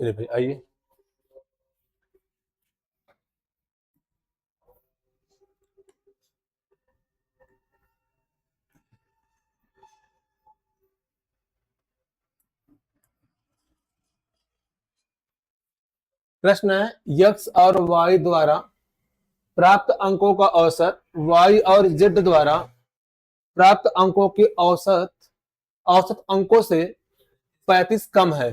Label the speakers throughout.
Speaker 1: मेरे भाई आइए। प्रश्न है x और y द्वारा प्राप्त अंकों का औसत y और z द्वारा प्राप्त अंकों के औसत औसत अंकों से 35 कम है।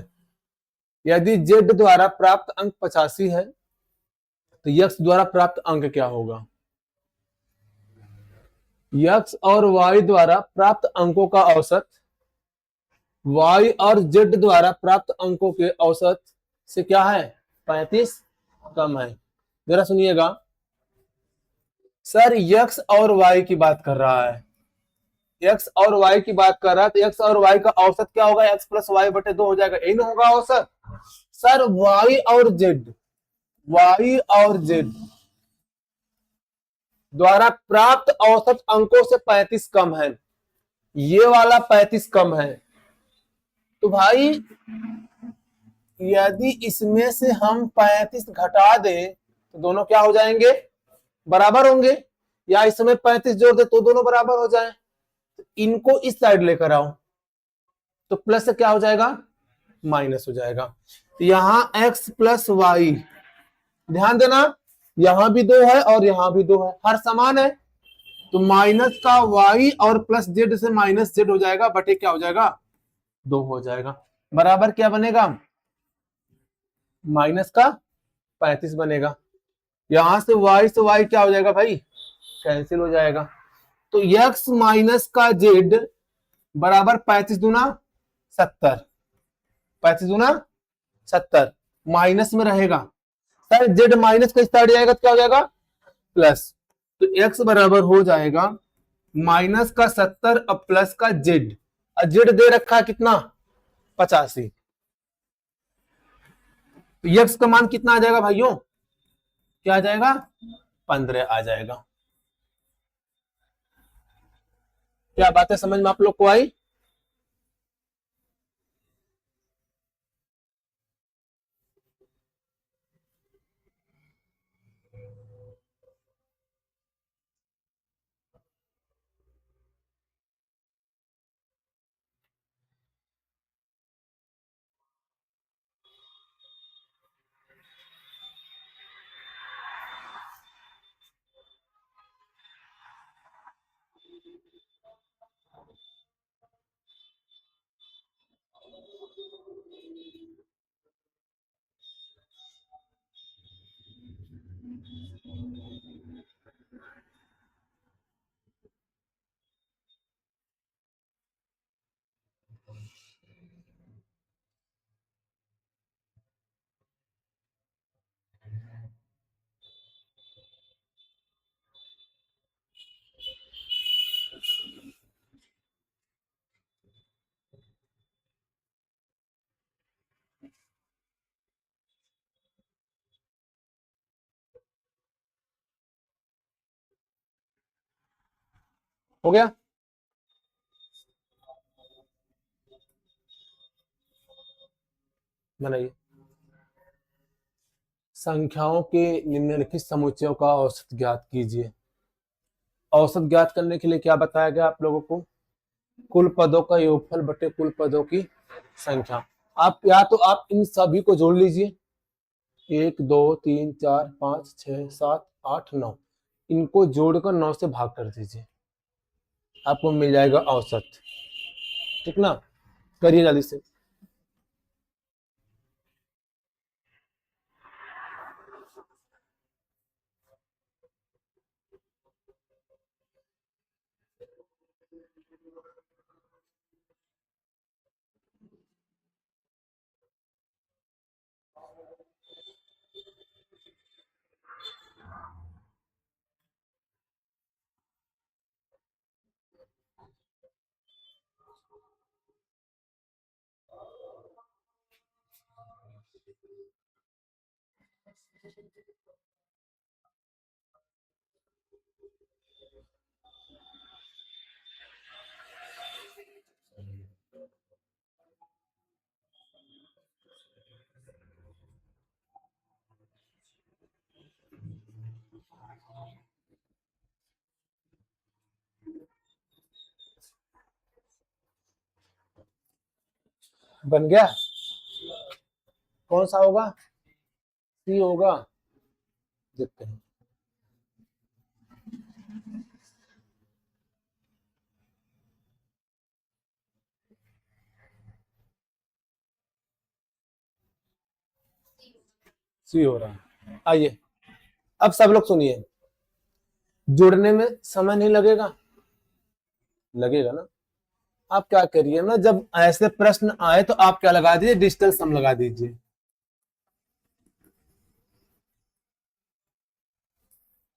Speaker 1: यदि z द्वारा प्राप्त अंक 85 है तो x द्वारा प्राप्त अंक क्या होगा। x और y द्वारा प्राप्त अंकों का औसत y और z द्वारा प्राप्त अंकों के औसत से क्या है, 35 कम है। जरा सुनिएगा, सर x और y की बात कर रहा है, x और y की बात कर रहा है, तो x और y का औसत क्या होगा, x प्लस वाई बटे 2 हो जाएगा, यही ना होगा औसत। सर y और z द्वारा प्राप्त औसत अंकों से 35 कम है, ये वाला 35 कम है। तो भाई यदि इसमें से हम 35 घटा दें तो दोनों क्या हो जाएंगे, बराबर होंगे, या इसमें 35 जोड़ दे तो दोनों बराबर हो जाए। तो इनको इस साइड लेकर आओ तो प्लस से क्या हो जाएगा, माइनस हो जाएगा। तो यहां x प्लस वाई, ध्यान देना यहां भी 2 है और यहां भी 2 है, हर समान है। तो माइनस का y और प्लस z से माइनस z हो जाएगा, बटे क्या हो जाएगा, 2 हो जाएगा, बराबर क्या बनेगा, माइनस का 35 बनेगा। यहां से y क्या हो जाएगा भाई, कैंसिल हो जाएगा। तो x माइनस का z बराबर 35 दूना 70, 35 दूना 70, माइनस में रहेगा। सर z माइनस का साइड जाएगा तो क्या हो जाएगा, प्लस। तो x बराबर हो जाएगा माइनस का 70 और प्लस का z, और z दे रखा है कितना, 85। तो x का मान कितना आ जाएगा भाइयों, क्या आ जाएगा, 15 आ जाएगा। क्या बातें समझ में आप लोग को आई। हो गया। बनाइए। संख्याओं के निम्नलिखित समुच्चयों का औसत ज्ञात कीजिए। औसत ज्ञात करने के लिए क्या बताया गया आप लोगों को, कुल पदों का योगफल बटे कुल पदों की संख्या। आप या तो आप इन सभी को जोड़ लीजिए, 1 2 3 4 5 6 7 8 9, इनको जोड़कर 9 से भाग कर दीजिए, आपको मिल जाएगा औसत, ठीक ना। करिए जल्दी से। बन गया। कौन सा होगा? सी होगा। देखते हैं। सी हो रहा है। आइए अब सब लोग सुनिए, जुड़ने में समय नहीं लगेगा? लगेगा ना। आप क्या करिए ना, जब ऐसे प्रश्न आए तो आप क्या लगा दीजिए, डिजिटल सम लगा दीजिए।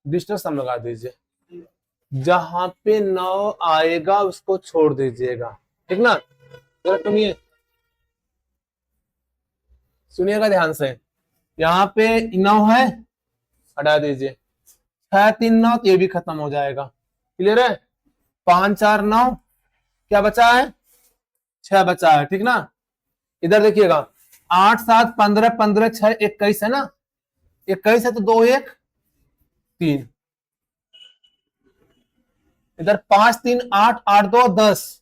Speaker 1: डिजिटल सम लगा दीजिए। जहां पे 9 आएगा उसको छोड़ दीजिएगा, ठीक ना। जरा सुनिए, सुनिएगा ध्यान से। यहाँ पे 9 है, हटा दीजिए। 6 3 9, ये भी खत्म हो जाएगा। क्लियर है? 5 4 9, क्या बचा है? 6 बचा है, ठीक ना। इधर देखिएगा, 8 7 15 15 6 21 है ना। 21 है तो 2 1 3। इधर 5 3 8 8 2 10,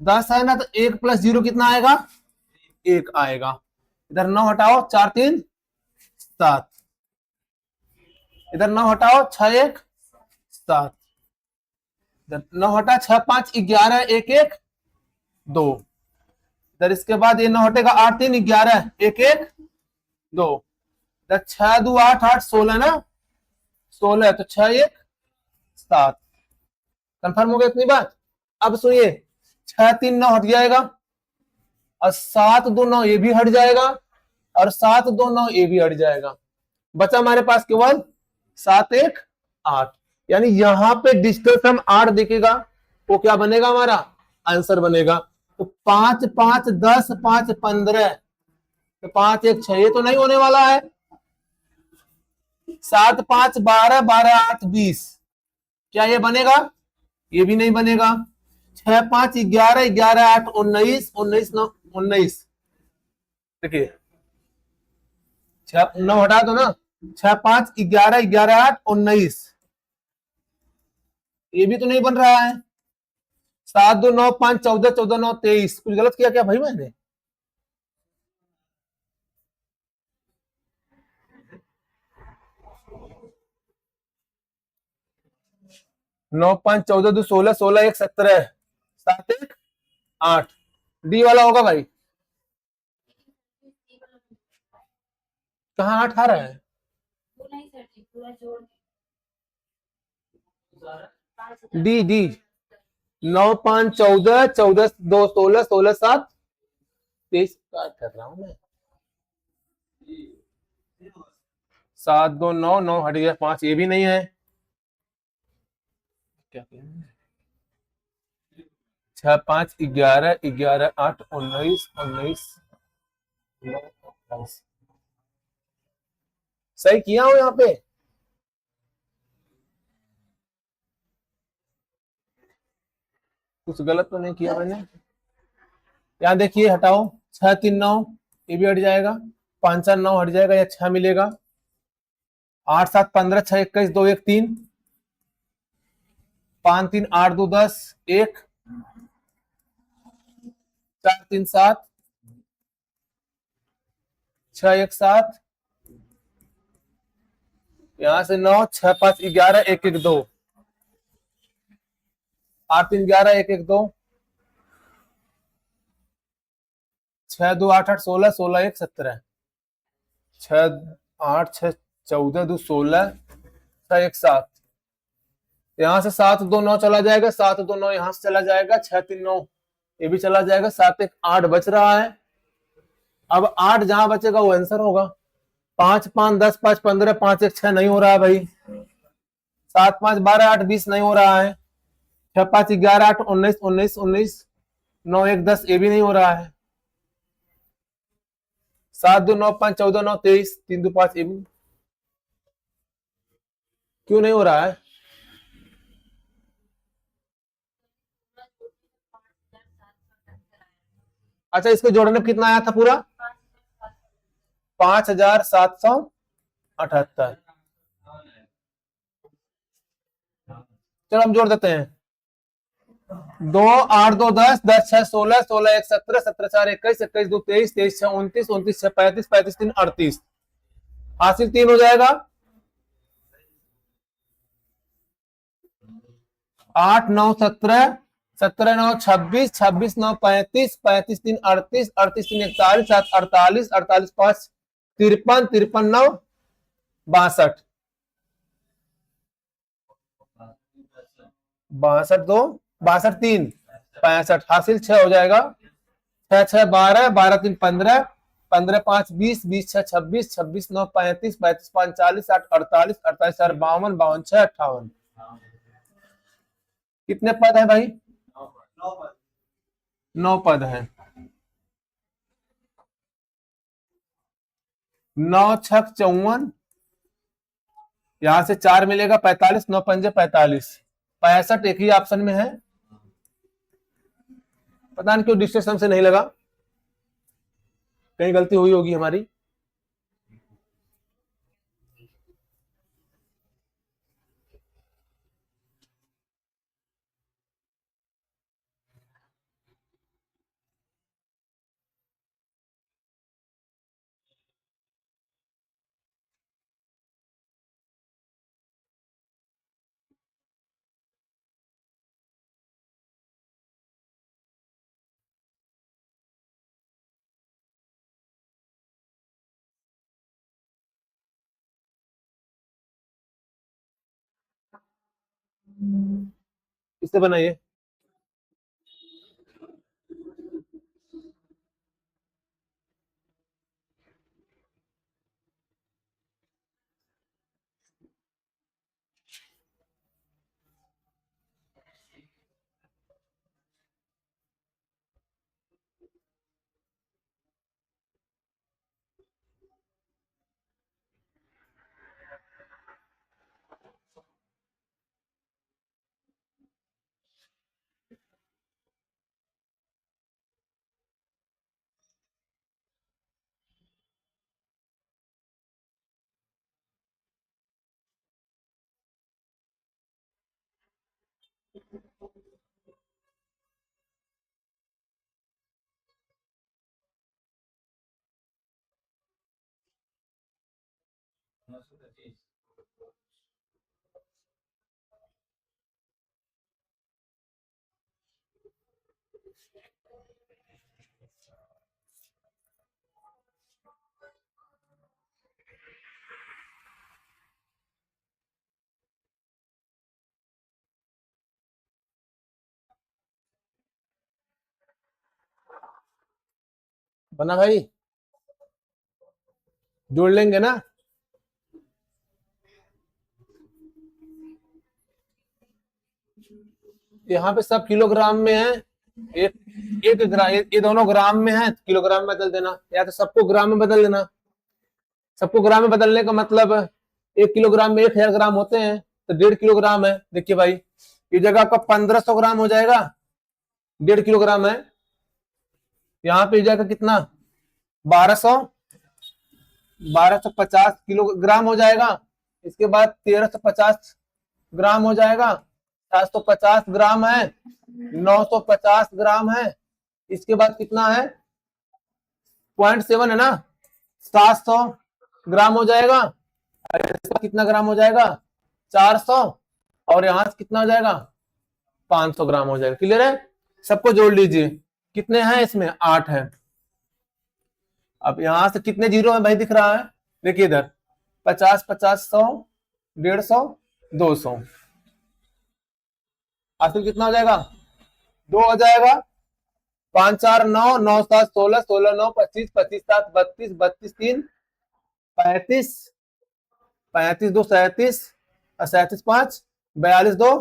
Speaker 1: 10 है ना, तो 1 प्लस 0 कितना आएगा? 1 आएगा। इधर 9 हटाओ, 4 3 7। इधर 9 हटाओ, 6 1 7। इधर 9 हटा, 6 5 11 1 1 2। इधर इसके बाद ये 9 हटेगा, 8 3 11 1 1 2। इधर 6 2 8 8 16 ना, 16 तो 6 1 7। कंफर्म हो गया इतनी बात? अब सुनिए, 6 3 9 हट जाएगा, और 7 2 9 ये भी हट जाएगा, और 7 2 9 ये भी हट जाएगा। बचा हमारे पास केवल 7 1 8। यानी यहां पे डिजिटल सम 8 दिखेगा, वो क्या बनेगा? हमारा आंसर बनेगा। तो 5 5 10 5 15, तो 5 1 6, ये तो नहीं होने वाला है। 7 5 12 12 8 20, क्या ये बनेगा? ये भी नहीं बनेगा। 6 5 11 11 8 19 19 9 19। देखिए 6 9 हटा दो ना, 6 5 11 11 8 19, ये भी तो नहीं बन रहा है। 7 2 9 5 14 14 9 23। कुछ गलत किया क्या भाई मैंने? नौ 5 14 2 16 16 1 17, 7 1 8। डी वाला होगा भाई। कहाँ 8 आ रहा है? D D. 9 5 14 14 2 16 16 7 23। बात कर रहा हूं मैं। 7 2 9 9 हट गया, 5 ये भी नहीं है। क्या किया? 6 5 11 11 8 19 19 9 सही किया हूं यहाँ पे? कुछ गलत तो नहीं किया मैंने? यहाँ देखिए, हटाओ। 6 3 9, ये भी हट जाएगा। 5 4 9 हट जाएगा, या 6 मिलेगा। 8 7 15 6 21 2 1 3, 5 3 8 2 10 1, 4 3 7, 6 1 7, यहां से 9 6 5 11 1 1 2, 8 3 11 1 1 2, 6 2 8 8 16 16 1 17, 6 8 6 14 2 16 6 1 7। यहां से 7 2 9 चला जाएगा, 7 2 9 यहां से चला जाएगा, 6 3 9 ये भी चला जाएगा, 7 1 8 बच रहा है। अब 8 जहां बचेगा वो आंसर होगा। 5 5 10 5 15 5 1 6 नहीं हो रहा है भाई। 7 5 12 8 20 नहीं हो रहा है। 6 5 11 8 19 19 19 9 1 10, ये भी नहीं हो रहा है। 7 2 9 5 14 9 23 3 2 5, ये भी क्यों नहीं हो रहा है? अच्छा, इसको जोड़ने में कितना आया था पूरा? 5778। चलो हम जोड़ देते हैं। दो, 8 2 10, 10 6 16, 16 1 17, 17 4 21, 21 2 23, 23 6 29, 29 6 35, 35 3 38, हासिल 3 हो जाएगा। 8 9 17, 17 9 26, 26 9 35, 35 3 38, 38 3 41, 7 48, 48 5 53, 53 9 62, 62 2 62 3 65, हासिल 6 हो जाएगा। 6 6 12, 12 3 15, 15 5 20, 20 6 26, 26 9 35, 35 5 40, 8 48, 48 4 52, 52 6 58। कितने पद है भाई? 9 पद है। 9 छक 54, यहां से 4 मिलेगा 45, 9 पंजे 45, 65 एक ही ऑप्शन में है। पता नहीं क्यों डिस्टेंस हमसे नहीं लगा, कहीं गलती हुई होगी हमारी। इससे बनाइए। बना भाई? जोड़ लेंगे ना? यहाँ पे सब किलोग्राम में है। एक एक ग्राम, ये दोनों ग्राम में है, किलोग्राम में बदल देना, या तो सबको ग्राम में बदल देना। सबको ग्राम में बदलने का मतलब 1 किलोग्राम में 1000 ग्राम होते हैं, तो 1.5 किलोग्राम है। देखिए भाई, ये जगह आपका 1500 ग्राम हो जाएगा, 1.5 किलोग्राम है। यहाँ पे जाकर कितना? 1200, 1250 किलोग्राम हो जाएगा। इसके बाद 1350 ग्राम हो जाएगा। 750 ग्राम है, 950 ग्राम है। इसके बाद कितना है? 0.7 है ना, 700 ग्राम हो जाएगा। इसका कितना ग्राम हो जाएगा? 400। और यहां से कितना हो जाएगा? 500 ग्राम हो जाएगा। क्लियर है? सबको जोड़ लीजिए। कितने हैं इसमें? 8 है। अब यहां से कितने जीरो है भाई दिख रहा है? देखिए इधर 50 50 100 150 200, आखिर कितना हो जाएगा? 2 हो जाएगा। 5 4 9, 9 7 16, 16 9 25, 25 7 32, 32 3 35, 35 2 37, 37 5 42 2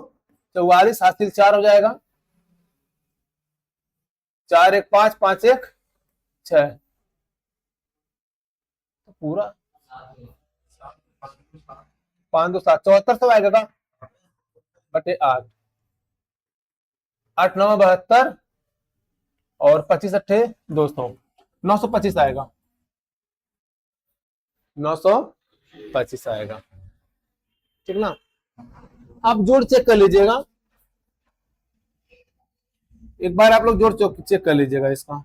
Speaker 1: 44, हासिल 4 हो जाएगा। 4 1 5, 5 1 6, तो पूरा 5 2 7 7400 आएगा का बटे 8, 8 9 72 और 25 अट्ठे 200, 925 आएगा। 925 आएगा। ठीक ना? आप जोड़ चेक कर लीजिएगा। एक बार आप लोग जोड़ चेक कर लीजिएगा इसका।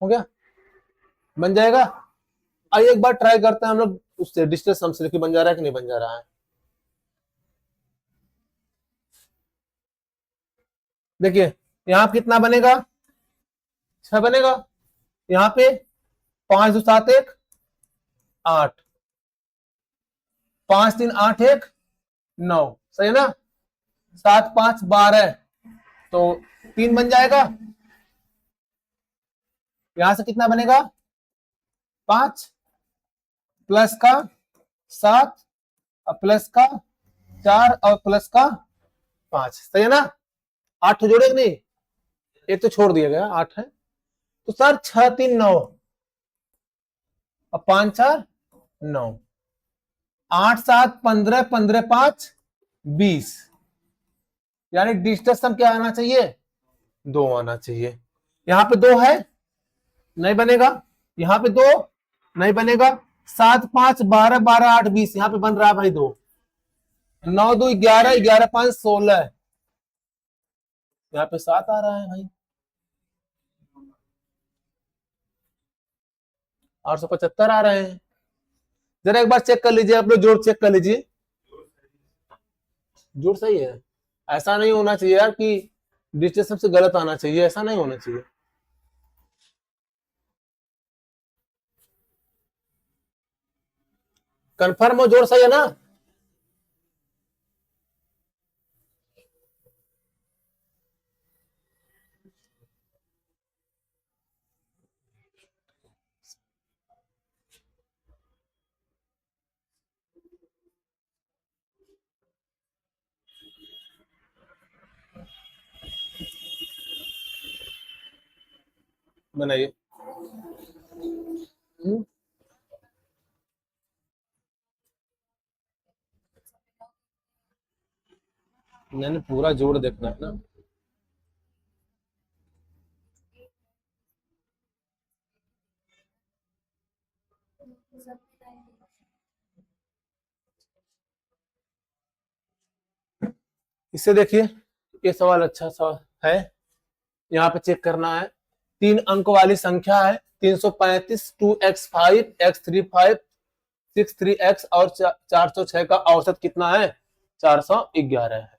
Speaker 1: हो गया, बन जाएगा। आइए एक बार ट्राई करते हैं हम लोग उससे डिस्टेंस सम से, कि बन जा रहा है कि नहीं बन जा रहा है। देखिए यहाँ कितना बनेगा, 6 बनेगा। यहाँ पे 5 2 7 1 8, 5 3 8 1 9, सही है ना। 7 5 12, तो 3 बन जाएगा। यहां से कितना बनेगा, 5 प्लस का 7 और प्लस का 4 और प्लस का 5, सही है ना। 8 जोड़े नहीं, एक तो छोड़ दिया गया, 8 है। तो सर 6 3 9 और 5 4 9, 8 7 15 15 5 20, यानी डिस्टेंस सम क्या आना चाहिए, 2 आना चाहिए। यहां पे 2 है, नहीं बनेगा। यहां पे 2 नहीं बनेगा। 7 5 12 12 8 20, यहां पे बन रहा है भाई 2। 9 2 11 11 5 16, यहाँ पे 7 आ रहा है भाई। 875 आ रहे हैं। जरा एक बार चेक कर लीजिए, आप लोग जोड़ चेक कर लीजिए। जोड़ सही है। ऐसा नहीं होना चाहिए यार कि डिस्टेंस सबसे गलत आना चाहिए, ऐसा नहीं होना चाहिए। कंफर्म हो, जोड़ सही है ना। बनाइए। मैंने पूरा जोड़ देखना है ना। इससे देखिए, ये सवाल अच्छा सवाल है। यहाँ पे चेक करना है, 3 अंक वाली संख्या है 335, 2x5 x35 63x और 406 का औसत कितना है, 411 है।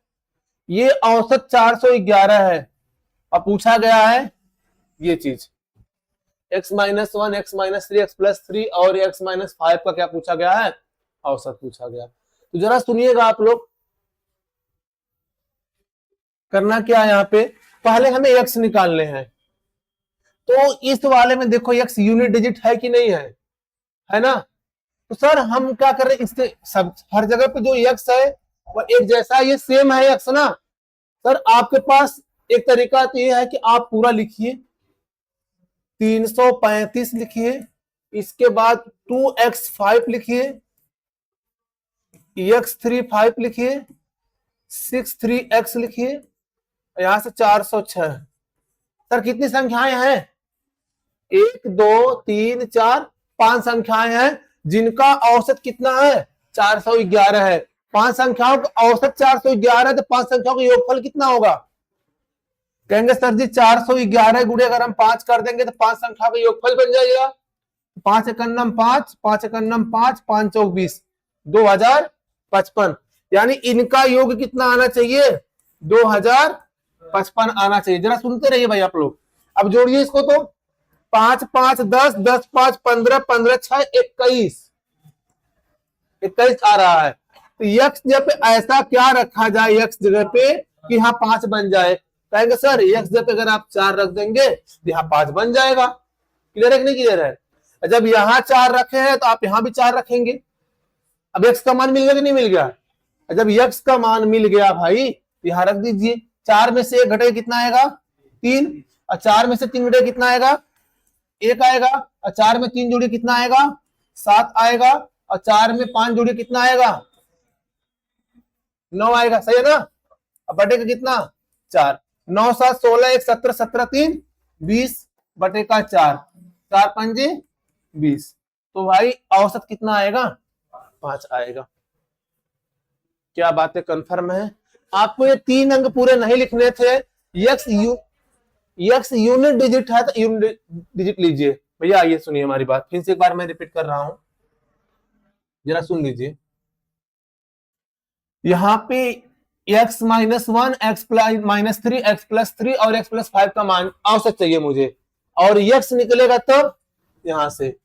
Speaker 1: ये औसत 411 है। अब पूछा गया है ये चीज, x -1 x -3 x +3 और x -5 का क्या पूछा गया है, औसत पूछा गया। तो जरा सुनिएगा आप लोग, करना क्या है। यहाँ पे पहले हमें x निकालने हैं। तो इस वाले में देखो x यूनिट डिजिट है कि नहीं है ना। तो सर हम क्या कर रहे हैं, इससे सब हर जगह पे जो x है वो एक जैसा, ये सेम है x ना। सर आपके पास एक तरीका तो ये है कि आप पूरा लिखिए, 335 लिखिए, इसके बाद 2x5 लिखिए, x35 लिखिए, 63x लिखिए, यहां से 406। सर कितनी संख्याएं हैं, 1 2 3 4 5 संख्याएं हैं जिनका औसत कितना है, 411 है। 5 संख्याओं का औसत 411 है, तो 5 संख्याओं का योगफल कितना होगा। कहेंगे सर जी 411 गुणे अगर हम 5 कर देंगे तो 5 संख्या का योगफल बन जाएगा। 5 एकन्नम 5, 5 एकन्नम 5, 5 चौक 20, 2055। यानी इनका योग कितना आना चाहिए, 2055 आना चाहिए। जरा सुनते रहिए भाई आप लोग। अब जोड़िए इसको, तो 5 5 10 10 5 15 15 6 21 21 आ रहा है। तो यक्स जगह पे ऐसा क्या रखा जाए, यक्स जगह पे कि यहाँ 5 बन जाए। कहेंगे सर यक्स जगह पे अगर आप 4 रख देंगे तो यहाँ 5 बन जाएगा। क्लियर है कि नहीं क्लियर है। जब यहाँ 4 रखे हैं तो आप यहाँ भी 4 रखेंगे। अब यक्स का मान मिल गया कि नहीं मिल गया। जब यक्स का मान मिल गया भाई तो यहाँ रख दीजिए। 4 में से 1 घटे कितना आएगा, 3, और 4 में से 3 घटे कितना आएगा, 1 आएगा, और 4 में 3 जोड़े कितना आएगा, 7 आएगा, और 4 में 5 जोड़े कितना आएगा, 9 आएगा, सही है ना। अब बटे का कितना 4, 9 7 16 1 17 17 3 20 बटे का 4, 4 पंजे 20। तो भाई औसत कितना आएगा 5 आएगा। क्या बातें कंफर्म है। आपको ये 3 अंक पूरे नहीं लिखने थे। यक्स यूनिट डिजिट है तो यूनिट डिजिट लीजिए। भैया आइए सुनिए हमारी बात, फिर से एक बार मैं रिपीट कर रहा हूं, जरा सुन लीजिए। यहां पे x -1 x -3 x +3 और x +5 का मान औसत चाहिए मुझे, और x निकलेगा तब यहां से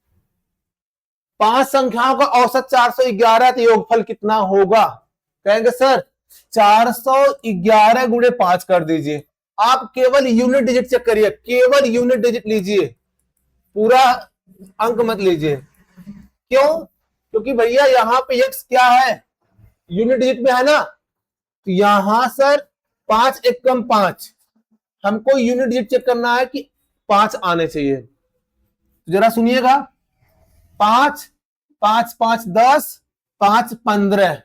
Speaker 1: 5 संख्याओं का औसत 411, तो योगफल कितना होगा। कहेंगे सर 411 गुणे 5 कर दीजिए। आप केवल यूनिट डिजिट चेक करिए, केवल यूनिट डिजिट लीजिए, पूरा अंक मत लीजिए। क्यों? क्योंकि भैया यहां पे x क्या है यूनिट डिजिट में है ना, तो यहां सर 5 1 कम 5, हमको यूनिट डिजिट चेक करना है कि 5 आने चाहिए। तो जरा सुनिएगा, 5 5 5 10 5 15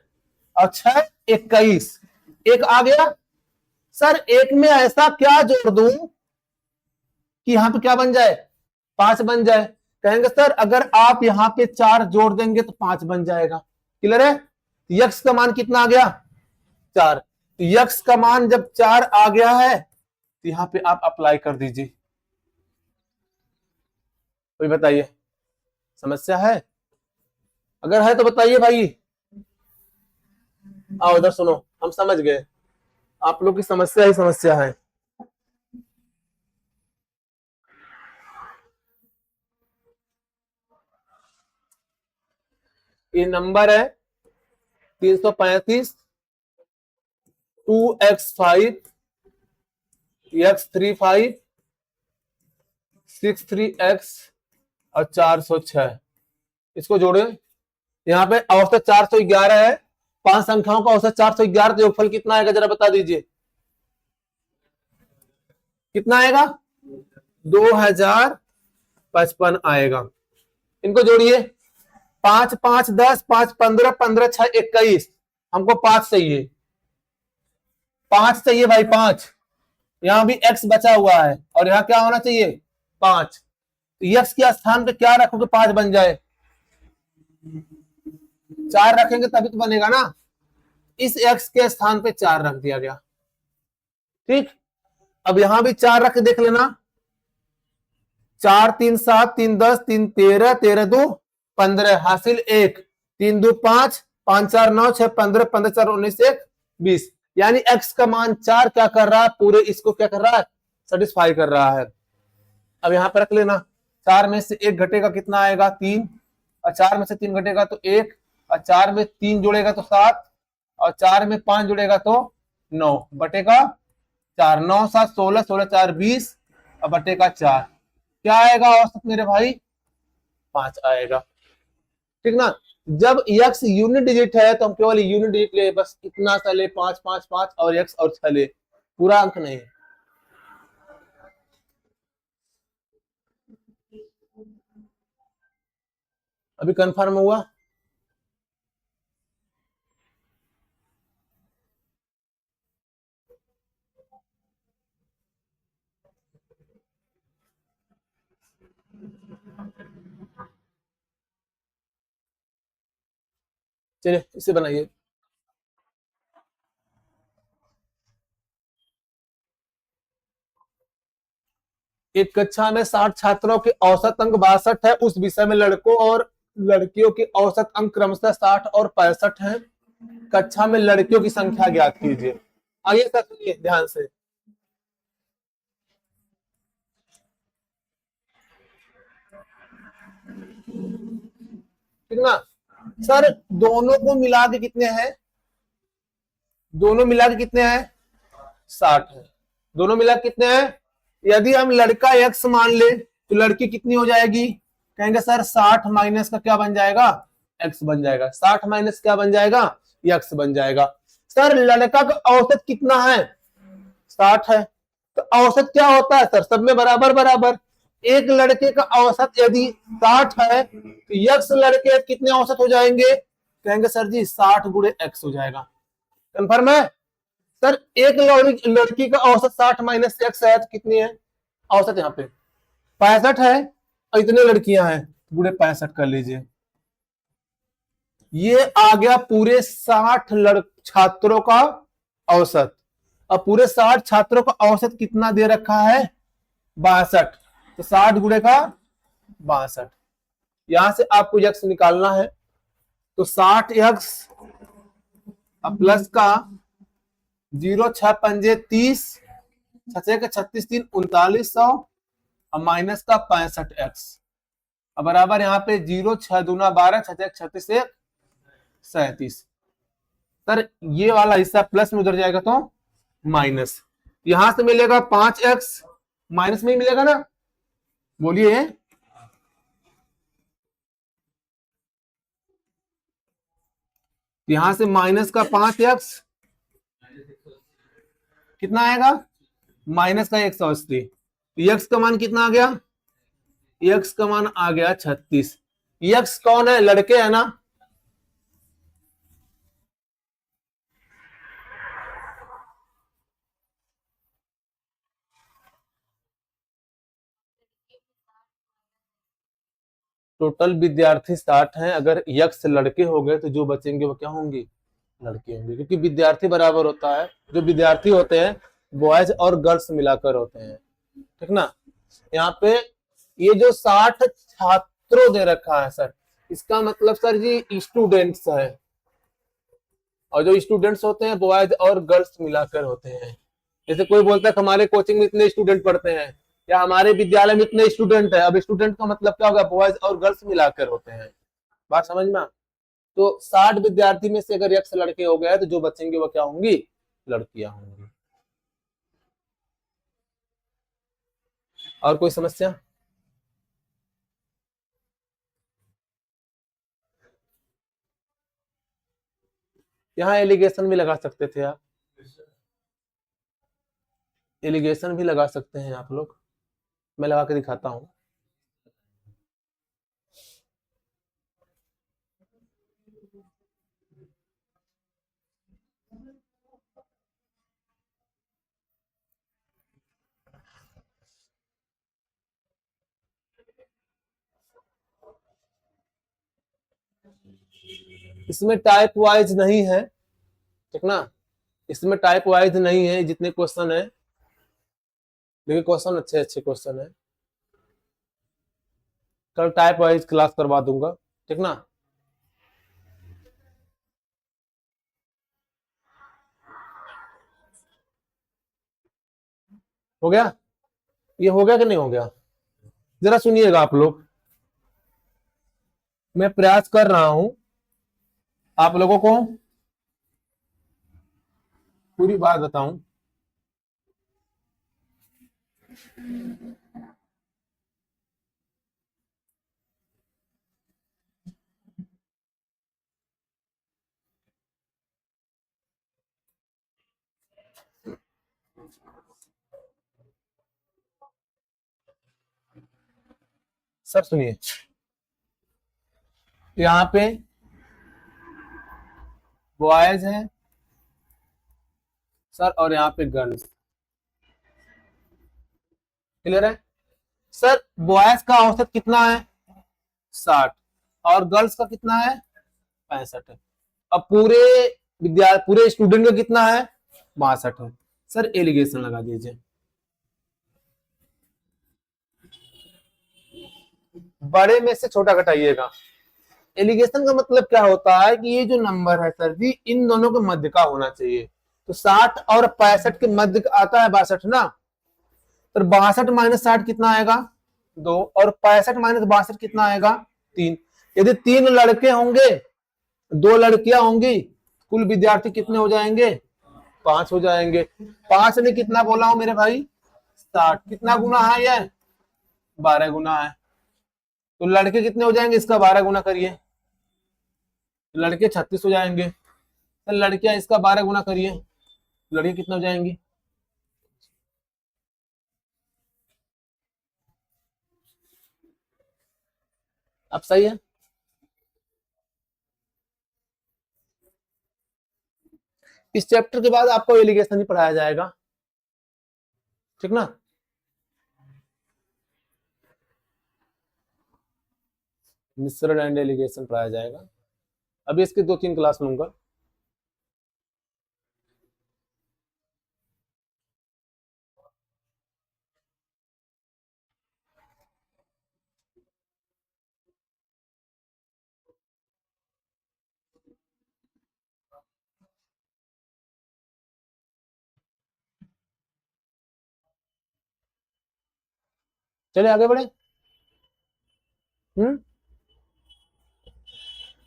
Speaker 1: और 6 21, एक आ गया। सर एक में ऐसा क्या जोड़ दूं कि यहां पे क्या बन जाए 5 बन जाए। कहेंगे सर अगर आप यहां पे 4 जोड़ देंगे तो 5 बन जाएगा। क्लियर है। यक्स का मान कितना आ गया 4, तो यक्स का मान जब 4 आ गया है तो यहां पे आप अप्लाई कर दीजिए। कोई बताइए समस्या है, अगर है तो बताइए भाई। आओ इधर सुनो, हम समझ गए आप लोग की समस्या ही समस्या है। ये नंबर है 335 2x5 x35 63x और 406, इसको जोड़े। यहाँ पे औसत 411 है, 5 संख्याओं का औसत 411, तो योगफल कितना आएगा जरा बता दीजिए। कितना आएगा 2055 आएगा। इनको जोड़िए, 5 5 10 5 15 15 6 21, हमको 5 चाहिए, 5 चाहिए भाई 5। यहां भी x बचा हुआ है और यहां क्या होना चाहिए 5, तो x के स्थान पे क्या रखोगे 5 बन जाए, 4 रखेंगे तभी तो बनेगा ना। इस x के स्थान पे 4 रख दिया गया। ठीक, अब यहां भी 4 रख के देख लेना, 4 3 7 3 10 3 13 13 2 15 हासिल 1 3 2 5 5 4 9 6 15 15 4 19 1 20, यानी x का मान 4 क्या कर रहा है पूरे इसको क्या कर रहा है सेटिस्फाई कर रहा है। अब यहां पर रख लेना, 4 में से 1 घटेगा कितना आएगा 3, और 4 में से 3 घटेगा तो 1, और 4 में 3 जुड़ेगा तो 7, और 4 में 5 जुड़ेगा तो 9 बटेगा 4, 9 7 16 16 4 20 और बटेगा 4, क्या आएगा औसत मेरे भाई 5 आएगा। ठीक ना। जब x यूनिट डिजिट है तो हम केवल यूनिट डिजिट ले, बस इतना सा ले 5 5 5 और x और 6 ले, पूरा अंक नहीं। अभी कंफर्म हुआ। चलिए इसे बनाइए। एक कक्षा में 60 छात्रों के औसत अंक 62 है, उस विषय में लड़कों और लड़कियों के औसत अंक क्रमशः 60 और 65 है। कक्षा में लड़कियों की संख्या ज्ञात कीजिए। आइए सर सुनिए ध्यान से। ठीक ना। सर दोनों को मिला के कितने हैं, दोनों मिला के कितने हैं 60 है। दोनों मिला के कितने हैं, यदि हम लड़का x मान ले तो लड़की कितनी हो जाएगी, कहेंगे सर 60 माइनस का क्या बन जाएगा x बन जाएगा, 60 माइनस क्या बन जाएगा x बन जाएगा। सर लड़का का औसत कितना है 60 है, तो औसत क्या होता है सर सब में बराबर बराबर। एक लड़के का औसत यदि 60 है तो x लड़के कितने औसत हो जाएंगे, कहेंगे सर जी 60 गुणे x हो जाएगा। कंफर्म है सर? एक लड़की का औसत 60 माइनस एक्स है, तो कितनी है औसत? यहाँ पे 65 है और इतने लड़कियां हैं, पूरे 65 कर लीजिए। ये आ गया पूरे 60 छात्रों का औसत। अब पूरे 60 छात्रों का औसत कितना दे रखा है? 62। तो 60 गुणे का 62, यहां से आपको यक्स निकालना है। तो 60 यक्स प्लस का 0 6 पंजे 30, 6 का 36 3 3900 और माइनस का 65 एक्स। अब बराबर यहाँ पे 0 6 दूना 12, 6 36 1 37। सर ये वाला हिस्सा प्लस में उधर जाएगा तो माइनस, यहां से मिलेगा 5x, माइनस में ही मिलेगा ना, बोलिए। यहां से माइनस का 5x कितना आएगा? माइनस का 180। यक्स का मान कितना आ गया? यक्स का मान आ गया 36। यक्स कौन है? लड़के है ना? टोटल विद्यार्थी 60 हैं, अगर यक्स लड़के हो गए तो जो बचेंगे वो क्या होंगे? लड़के होंगे, क्योंकि विद्यार्थी बराबर होता है, जो विद्यार्थी होते हैं बॉयज और गर्ल्स मिलाकर होते हैं, ठीक ना। यहाँ पे ये जो 60 छात्रों दे रखा है सर, इसका मतलब सर जी स्टूडेंट्स है, और जो स्टूडेंट्स होते हैं बॉयज और गर्ल्स मिलाकर होते हैं। जैसे कोई बोलता है कि हमारे कोचिंग में इतने स्टूडेंट पढ़ते हैं या हमारे विद्यालय में इतने स्टूडेंट है, अब स्टूडेंट का मतलब क्या होगा? बॉयज और गर्ल्स मिलाकर होते हैं। बात समझ में? तो 60 विद्यार्थी में से अगर यक्स लड़के हो गए तो जो बचेंगे वो क्या होंगी? लड़कियां होंगी। और कोई समस्या? यहाँ एलिगेशन भी लगा सकते थे आप, एलिगेशन भी लगा सकते हैं आप लोग, मैं लगा के दिखाता हूं। इसमें टाइप वाइज नहीं है, ठीक ना, इसमें टाइप वाइज नहीं है जितने क्वेश्चन है, लेकिन क्वेश्चन अच्छे अच्छे क्वेश्चन है। कल टाइप वाइज क्लास करवा दूंगा, ठीक ना। हो गया? ये हो गया कि नहीं हो गया? जरा सुनिएगा आप लोग, मैं प्रयास कर रहा हूं आप लोगों को पूरी बात बताऊं। सर सुनिए, यहाँ पे बॉयज हैं सर और यहाँ पे गर्ल्स, क्लियर है सर? बॉयज का औसत कितना है? 60, और गर्ल्स का कितना है? 65 है। अब पूरे स्टूडेंट का कितना है? 62 है। सर एलिगेशन लगा दीजिए, बड़े में से छोटा घटाइएगा। एलिगेशन का मतलब क्या होता है कि ये जो नंबर है सर जी, इन दोनों के मध्य का होना चाहिए। तो 60 और 65 के मध्य का आता है 62 ना, तो 62 माइनस 60 कितना आएगा? 2, और 65 माइनस 62 कितना आएगा? 3। यदि 3 लड़के होंगे 2 लड़कियां होंगी, कुल विद्यार्थी कितने हो जाएंगे? 5 हो जाएंगे। 5 ने कितना बोला हूं मेरे भाई? 60। कितना गुना है ये? 12 गुना है। तो लड़के कितने हो जाएंगे? इसका 12 गुना करिए, लड़के 36 हो जाएंगे। तो लड़कियां इसका 12 गुना करिए, लड़की कितना हो जाएंगी? अब सही है? इस चैप्टर के बाद आपको एलिगेशन ही पढ़ाया जाएगा, ठीक ना। मिश्रण एंड एलिगेशन पढ़ाया जाएगा। अभी इसके 2-3 क्लास लूंगा। चलिए आगे बढ़े।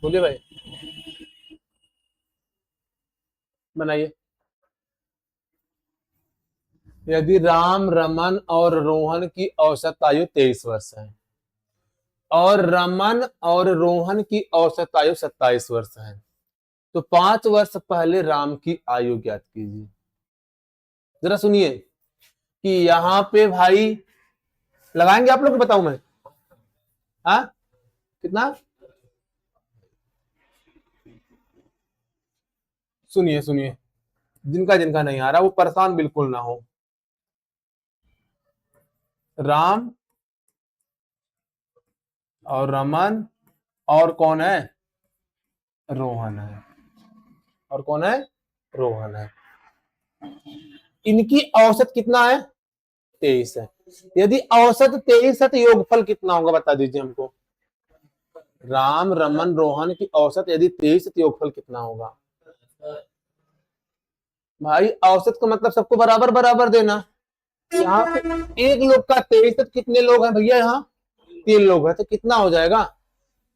Speaker 1: बोलिए भाई, बनाइए। यदि राम, रमन और रोहन की औसत आयु 23 वर्ष है और रमन और रोहन की औसत आयु 27 वर्ष है, तो 5 वर्ष पहले राम की आयु ज्ञात कीजिए। जरा सुनिए कि यहाँ पे भाई लगाएंगे, आप लोग को बताऊं मैं। हाँ, कितना? सुनिए सुनिए, जिनका जिनका नहीं आ रहा वो परेशान बिल्कुल ना हो। राम और रमन और कौन है? रोहन है। और कौन है? रोहन है। इनकी औसत कितना है? 23 है। यदि औसत 23 है तो योगफल कितना होगा बता दीजिए हमको। राम, रमन, रोहन की औसत यदि 23 है तो योगफल कितना होगा? भाई औसत का मतलब सबको बराबर बराबर देना। यहाँ पे एक लोग का 23 है तो कितने लोग हैं भैया? यहाँ 3 लोग हैं, तो कितना हो जाएगा?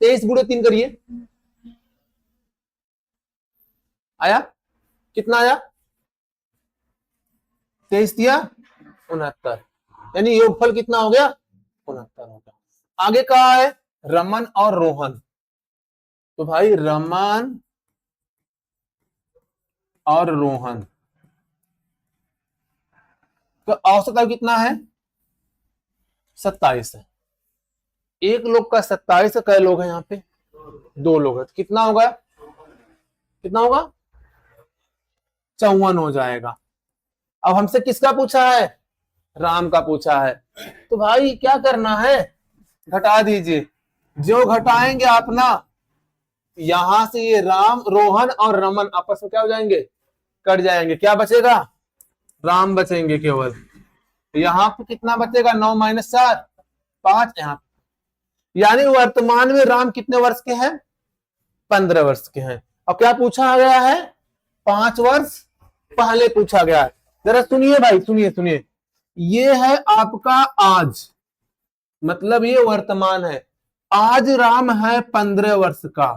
Speaker 1: 23 गुणे 3 करिए, आया कितना? आया 23 दिया 69, यानी योगफल कितना हो गया? 69 हो गया। आगे कहा है रमन और रोहन, तो भाई रमन और रोहन तो औसत आयु कितना है? 27 है। एक लोग का 27 है, कई लोग हैं यहाँ पे? 2 लोग हैं, तो कितना होगा? कितना होगा? 54 हो जाएगा। अब हमसे किसका पूछा है? राम का पूछा है। तो भाई क्या करना है? घटा दीजिए। जो घटाएंगे आप ना, यहां से ये राम, रोहन और रमन आपस में क्या हो जाएंगे? कट जाएंगे। क्या बचेगा? राम बचेंगे केवल। यहां पे कितना बचेगा? 9 - 4 5 यहाँ। यानी वर्तमान में राम कितने वर्ष के हैं? 15 वर्ष के हैं। और क्या पूछा गया है? 5 वर्ष पहले पूछा गया है। जरा सुनिए भाई, सुनिए सुनिए, ये है आपका आज, मतलब ये वर्तमान है। आज राम है 15 वर्ष का,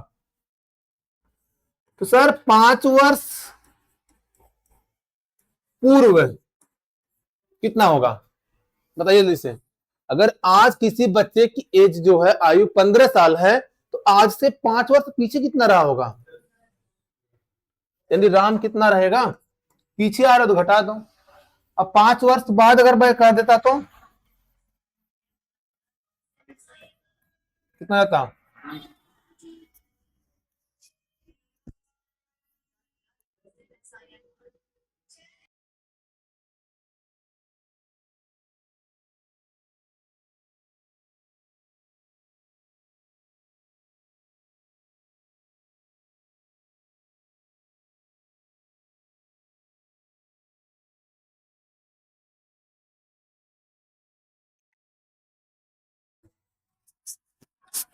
Speaker 1: तो सर 5 वर्ष पूर्व कितना होगा बताइए जल्दी से। अगर आज किसी बच्चे की एज जो है, आयु 15 साल है, तो आज से 5 वर्ष पीछे कितना रहा होगा? यानी राम कितना रहेगा? पीछे आ रहा तो घटा दो। अब 5 वर्ष बाद अगर मैं कर देता तो कितना रहता?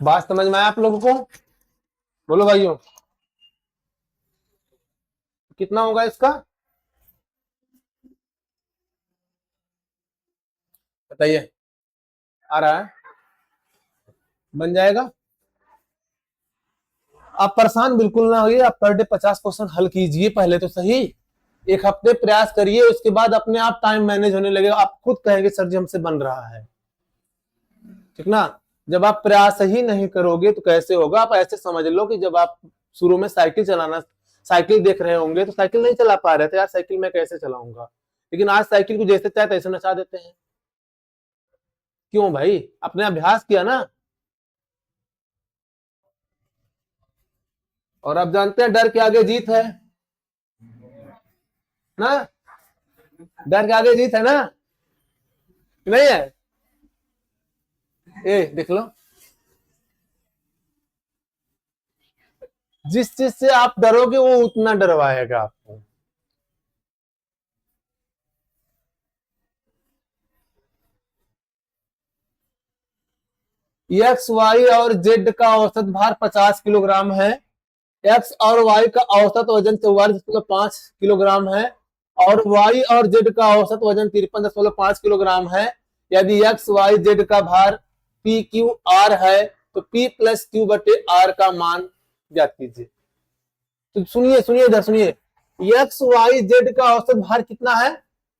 Speaker 1: बात समझ में आया आप लोगों को? बोलो भाइयों, कितना होगा इसका? बताइए, आ रहा है? बन जाएगा। आप परेशान बिल्कुल ना होइए, आप पर डे 50 क्वेश्चन हल कीजिए पहले तो सही। एक हफ्ते प्रयास करिए, उसके बाद अपने आप टाइम मैनेज होने लगेगा। आप खुद कहेंगे सर जी हमसे बन रहा है, ठीक ना। जब आप प्रयास ही नहीं करोगे तो कैसे होगा? आप ऐसे समझ लो कि जब आप शुरू में साइकिल चलाना, साइकिल देख रहे होंगे तो साइकिल नहीं चला पा रहे थे, यार साइकिल मैं कैसे चलाऊंगा, लेकिन आज साइकिल को जैसे चाहे तैसे नचा देते हैं। क्यों भाई? अपने अभ्यास किया ना। और अब जानते हैं डर के आगे जीत है। ना, डर के आगे जीत है ना, नहीं है? ए देख लो, जिस चीज से आप डरोगे वो उतना डरवाएगा आपको। एक्स वाई और जेड का औसत भार 50 किलोग्राम है। एक्स और वाई का औसत वजन 44.5 किलोग्राम है और वाई और जेड का औसत वजन 53.5 किलोग्राम है। यदि एक्स वाई जेड का भार पी क्यू आर है तो पी प्लस क्यू बटे आर का मान ज्ञात कीजिए। तो सुनिए सुनिए इधर सुनिए, एक्स वाई जेड का औसत भार कितना है?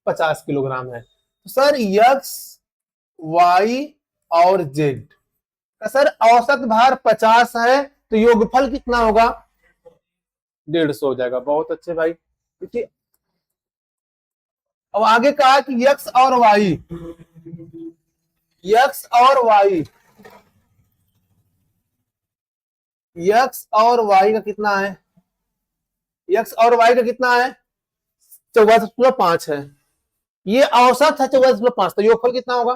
Speaker 1: 50 किलोग्राम है। तो सर एक्स वाई और जेड का सर औसत भार 50 है, तो योगफल कितना होगा? 150 हो जाएगा। बहुत अच्छे भाई, देखिए अब आगे कहा कि एक्स और वाई, एक्स और वाई, एक्स और वाई का कितना है? एक्स और वाई का कितना है? 44.5 है। ये औसत है 44.5, तो योगफल कितना होगा?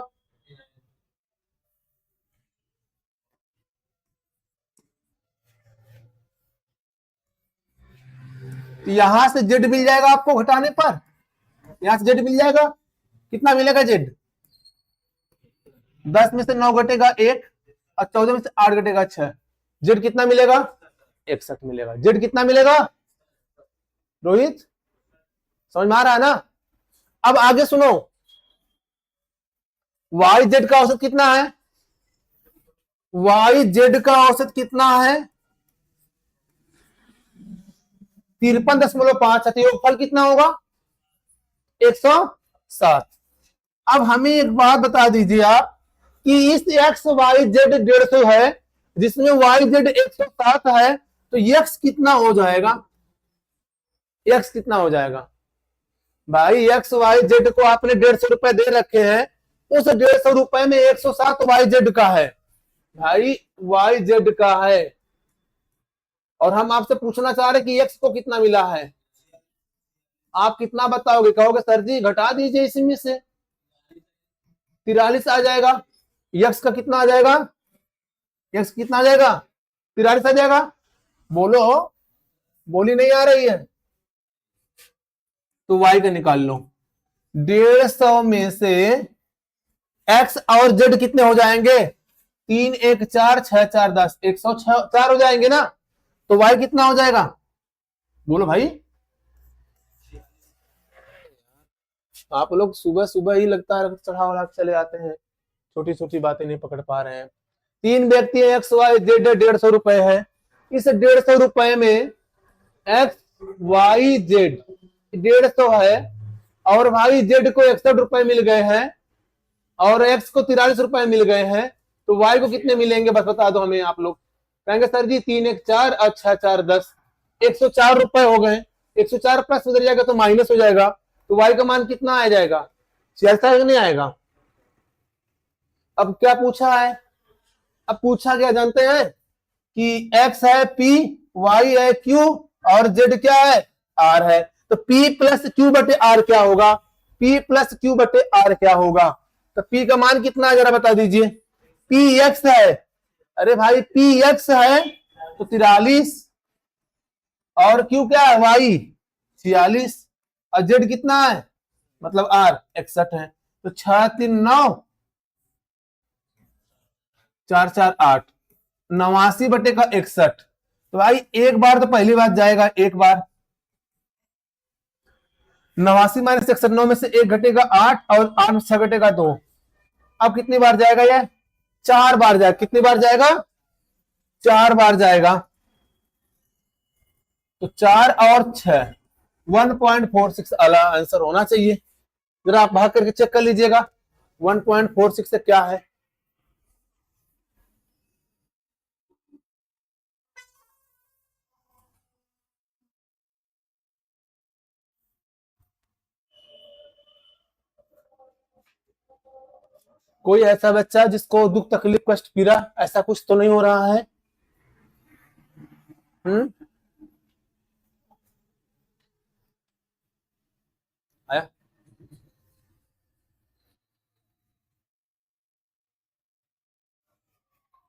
Speaker 1: तो यहां से जेड मिल जाएगा आपको घटाने पर, यहां से जेड मिल जाएगा। कितना मिलेगा जेड? 10 में से 9 घटेगा 1 और 14 में से 8 घटेगा 6। जेड कितना मिलेगा? 61 मिलेगा। जेड कितना मिलेगा रोहित? समझ में आ रहा है ना? अब आगे सुनो, वाई जेड का औसत कितना है? वाई जेड का औसत कितना है? 53.5 है। तो योगफल कितना होगा? 107। अब हमें एक बात बता दीजिए आप कि इस एक्स वाई जेड 150 है जिसमें वाई जेड 107 है, तो एक्स कितना हो जाएगा? एक्स कितना हो जाएगा भाई? एक्स वाई जेड को आपने 150 रुपए दे रखे हैं, उस 150 रुपए में 107 वाई जेड का है भाई, वाई जेड का है। और हम आपसे पूछना चाह रहे कि एक्स को कितना मिला है। आप कितना बताओगे? कहोगे सर जी घटा दीजिए इसमें से, 43 आ जाएगा। एक्स का कितना आ जाएगा? एक्स कितना आ जाएगा? 43 आ जाएगा। बोलो, बोली नहीं आ रही है तो वाई का निकाल लो। 150 में से एक्स और जेड कितने हो जाएंगे? 3 1 4 6 4 10, 104 हो जाएंगे ना। तो वाई कितना हो जाएगा? बोलो भाई। आप लोग सुबह सुबह ही लगता है चढ़ा वढ़ा चले आते हैं, छोटी छोटी बातें नहीं पकड़ पा रहे हैं। 3 व्यक्ति एक्स वाई जेड 150 रुपए है। इस 150 रुपए में एक्स वाई जेड 150 है और भाई जेड को 61 रुपए मिल गए हैं और एक्स को 43 रुपए मिल गए हैं, तो वाई को कितने मिलेंगे बस बता दो हमें। आप लोग कहेंगे सर जी 3 1 4 और 6 4 10, 104 रुपए हो गए। 104 प्लस उधर जाएगा तो माइनस हो जाएगा, तो वाई का मान कितना आ जाएगा? 46 नहीं आएगा। अब क्या पूछा है? अब पूछा क्या जानते हैं कि एक्स है पी, वाई है क्यू और जेड क्या है? आर है। तो पी प्लस क्यू बटे आर क्या होगा? पी प्लस क्यू बटे आर क्या होगा? तो पी का मान कितना है जरा बता दीजिए। पी एक्स है, अरे भाई पी एक्स है तो 43 और क्यू क्या है? वाई 46 और जेड कितना है मतलब आर 61 है। तो 6 3 9 4 4 8, 89 बटे का 61। तो भाई एक बार तो पहली बात जाएगा, एक बार 89 माइनस 61, 9 में से 1 घटेगा 8 और 8 में 6 घटेगा 2। अब कितनी बार जाएगा ये? 4 बार जाएगा। कितनी बार जाएगा? 4 बार जाएगा। तो 4 और 6 1.46 अला आंसर होना चाहिए। जरा आप भाग करके चेक कर लीजिएगा 1.46 से क्या है। कोई ऐसा बच्चा जिसको दुख तकलीफ कष्ट पीड़ा ऐसा कुछ तो नहीं हो रहा है? हम्म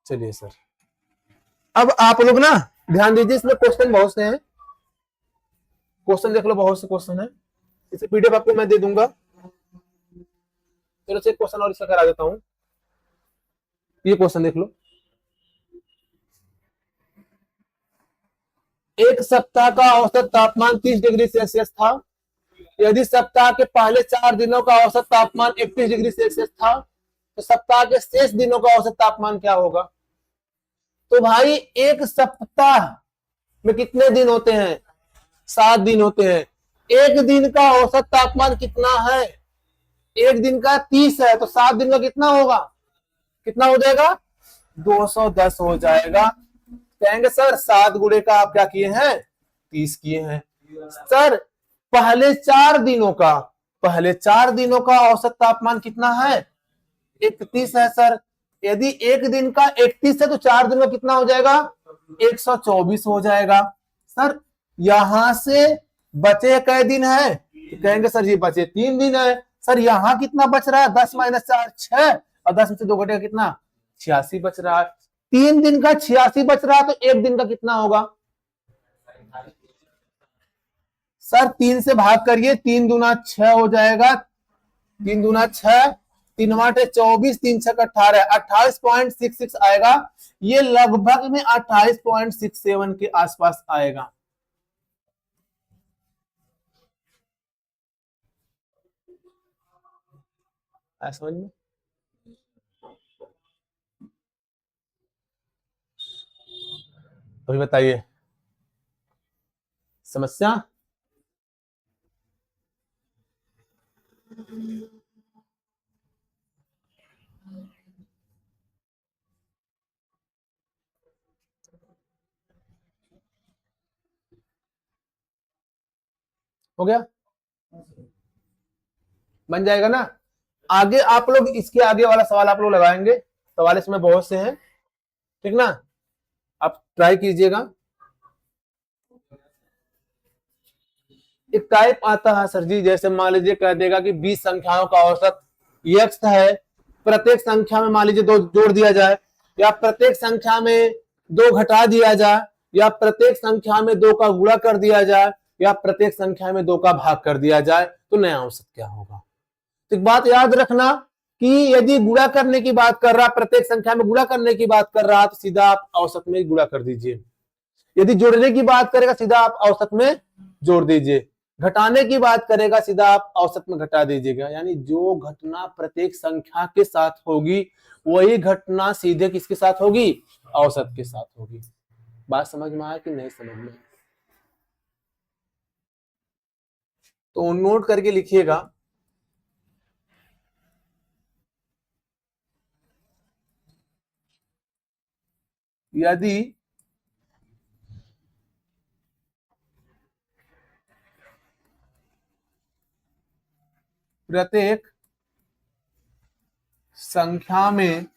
Speaker 1: चलिए सर, अब आप लोग ना ध्यान दीजिए, इसमें क्वेश्चन बहुत से हैं, क्वेश्चन देख लो, बहुत से क्वेश्चन है। इसे पीडीएफ आपको मैं दे दूंगा। चलो एक क्वेश्चन और इसका करा देता हूं। ये क्वेश्चन देख लो, एक सप्ताह का औसत तापमान 30 डिग्री सेल्सियस था। यदि सप्ताह के पहले 4 दिनों का औसत तापमान 31 डिग्री सेल्सियस था, तो सप्ताह के शेष दिनों का औसत तापमान क्या होगा? तो भाई एक सप्ताह में कितने दिन होते हैं? 7 दिन होते हैं। एक दिन का औसत तापमान कितना है? एक दिन का 30 है, तो 7 दिन का कितना होगा? कितना हो जाएगा? 210 हो जाएगा। कहेंगे सर 7 गुणे का आप क्या किए हैं? 30 किए हैं। सर पहले 4 दिनों का औसत तापमान कितना है? 31 है सर। यदि एक दिन का 31 है तो 4 दिन का कितना हो जाएगा? 124 हो जाएगा। सर यहां से बचे कै दिन है? तो कहेंगे सर ये बचे 3 दिन है। सर यहां कितना बच रहा है? 10 - 4 6, और 10 में से 2 घटेगा कितना? 86 बच रहा है। 3 दिन का 86 बच रहा है, तो एक दिन का कितना होगा? सर 3 से भाग करिए, 3 दूना 6 हो जाएगा। 3 दूना 6, 3 आठे 24, 3 छक 18, 28.66 आएगा। ये लगभग में 28.67 के आसपास आएगा। समझ में? अभी बताइए समस्या। हो गया? बन जाएगा ना? आगे आप लोग इसके आगे वाला सवाल आप लोग लगाएंगे। सवाल इसमें बहुत से हैं, ठीक ना? आप ट्राई कीजिएगा। एक टाइप आता है सर जी, जैसे मान लीजिए कह देगा कि 20 संख्याओं का औसत यक्स है। प्रत्येक संख्या में मान लीजिए 2 जोड़ दिया जाए, या प्रत्येक संख्या में 2 घटा दिया जाए, या प्रत्येक संख्या में 2 का गुणा कर दिया जाए, या प्रत्येक संख्या में 2 का भाग कर दिया जाए, तो नया औसत क्या होगा? तो एक बात याद रखना कि यदि गुणा करने की बात कर रहा, प्रत्येक संख्या में गुणा करने की बात कर रहा, तो सीधा आप औसत में गुणा कर दीजिए। यदि जोड़ने की बात करेगा, सीधा आप औसत में जोड़ दीजिए। घटाने की बात करेगा, सीधा आप औसत में घटा दीजिएगा। यानी जो घटना प्रत्येक संख्या के साथ होगी, वही घटना सीधे किसके साथ होगी? औसत के साथ होगी। बात समझ में आया कि नहीं समझ में? तो नोट करके लिखिएगा। यदि प्रत्येक संख्या में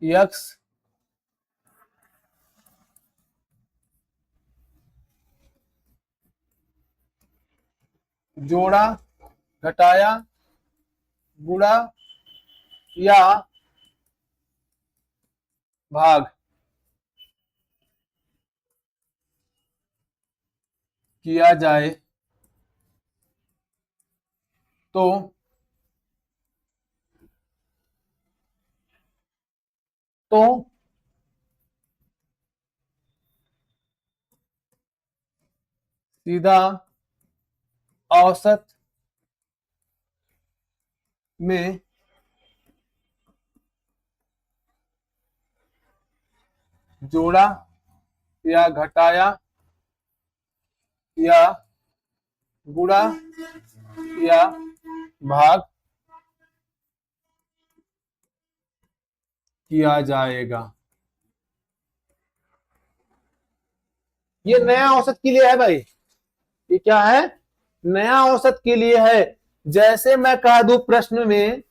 Speaker 1: यक्स जोड़ा, घटाया, गुणा या भाग किया जाए, तो सीधा औसत में जोड़ा या घटाया या गुणा या भाग किया जाएगा। ये नया औसत के लिए है भाई। ये क्या है? नया औसत के लिए है। जैसे मैं कह दूं प्रश्न में,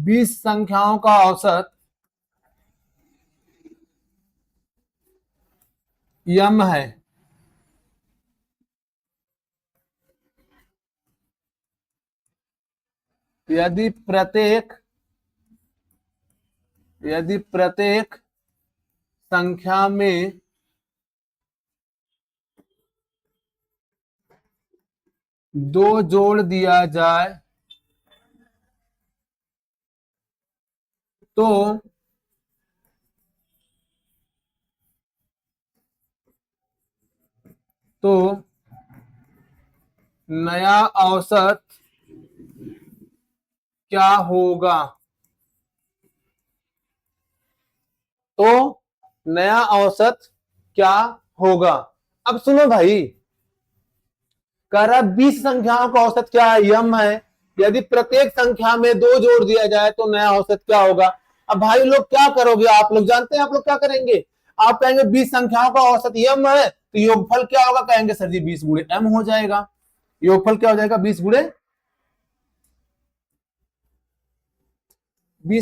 Speaker 1: 20 संख्याओं का औसत यम है, यदि प्रत्येक संख्या में 2 जोड़ दिया जाए तो नया औसत क्या होगा? तो नया औसत क्या होगा? अब सुनो भाई, कह रहा 20 संख्याओं का औसत क्या है? यम है। यदि प्रत्येक संख्या में 2 जोड़ दिया जाए तो नया औसत क्या होगा? अब भाई लोग क्या करोगे? आप लोग जानते हैं आप लोग क्या करेंगे? आप कहेंगे 20 संख्याओं का औसत यम है तो योगफल क्या होगा? कहेंगे सर जी 20 गुणे एम हो जाएगा। योगफल क्या हो जाएगा? 20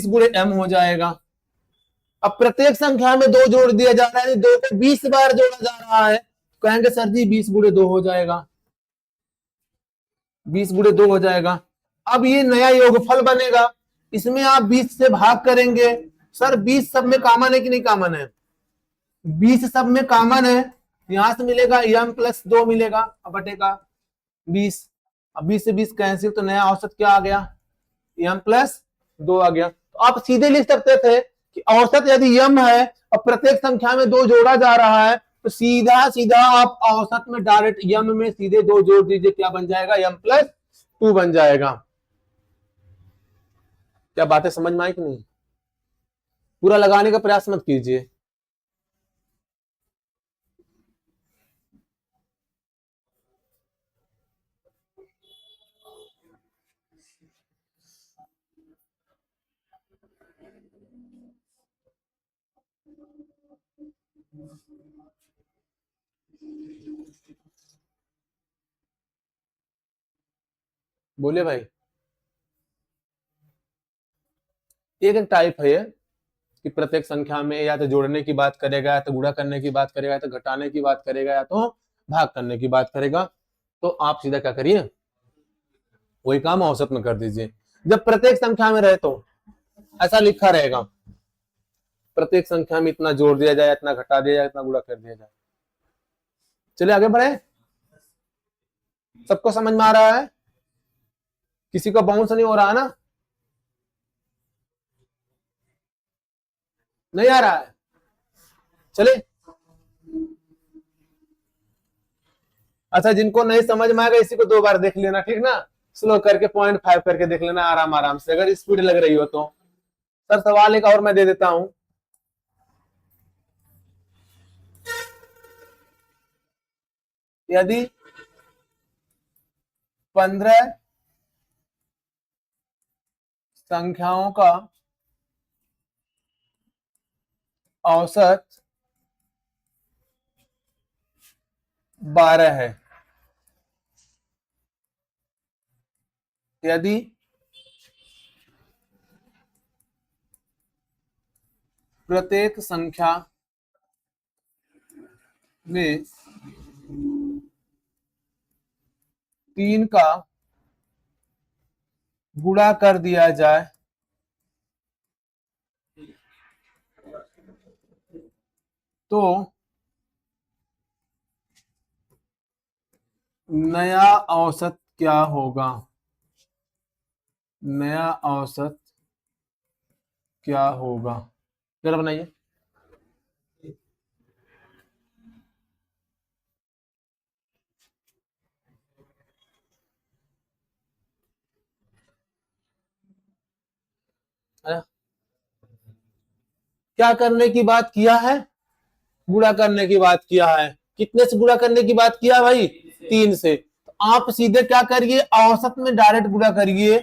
Speaker 1: गुणे एम हो जाएगा। अब प्रत्येक संख्या में 2 जोड़ दिया जा रहा है, 2 को 20 बार जोड़ा जा रहा है, कहेंगे सर जी 20 गुणे 2 हो जाएगा, 20 गुणे 2 हो जाएगा। अब ये नया योगफल बनेगा, इसमें आप 20 से भाग करेंगे। सर 20 सब में कॉमन है कि नहीं कॉमन है? 20 सब में कॉमन है, यहां से मिलेगा यम प्लस 2 मिलेगा बटेगा 20। अब 20 से 20 कैंसिल, तो नया औसत क्या आ गया? यम प्लस 2 आ गया। तो आप सीधे लिख सकते थे कि औसत यदि यम है और प्रत्येक संख्या में 2 जोड़ा जा रहा है तो सीधा सीधा आप औसत में डायरेक्ट यम में सीधे 2 जोड़ दीजिए, क्या बन जाएगा? यम प्लस 2 बन जाएगा। क्या बातें समझ में आई कि नहीं? पूरा लगाने का प्रयास मत कीजिए। बोलिए भाई। एक एक टाइप है ये कि प्रत्येक संख्या में या तो जोड़ने की बात करेगा, या तो गुणा करने की बात करेगा, या तो घटाने की बात करेगा, या तो भाग करने की बात करेगा। तो आप सीधा क्या करिए, वही काम औसत में कर दीजिए। जब प्रत्येक संख्या में रहे तो ऐसा लिखा रहेगा, प्रत्येक संख्या में इतना जोड़ दिया जाए, इतना घटा दिया जाए, इतना गुणा कर दिया जाए। चलिए आगे बढ़े। सबको समझ में आ रहा है? किसी का बाउंस नहीं हो रहा है ना? नहीं आ रहा है? चले। अच्छा, जिनको नहीं समझ में आएगा इसी को 2 बार देख लेना, ठीक ना? स्लो करके 0.5 करके देख लेना आराम आराम से, अगर स्पीड लग रही हो तो। सर सवाल एक और मैं दे देता हूं। यदि 15 संख्याओं का औसत 12 है, यदि प्रत्येक संख्या में 3 का गुणा कर दिया जाए तो नया औसत क्या होगा? नया औसत क्या होगा? जरा बनाइए। क्या करने की बात किया है? गुणा करने की बात किया है। कितने से गुणा करने की बात किया भाई? 3 से। तो आप सीधे क्या करिए, औसत में डायरेक्ट गुणा करिए,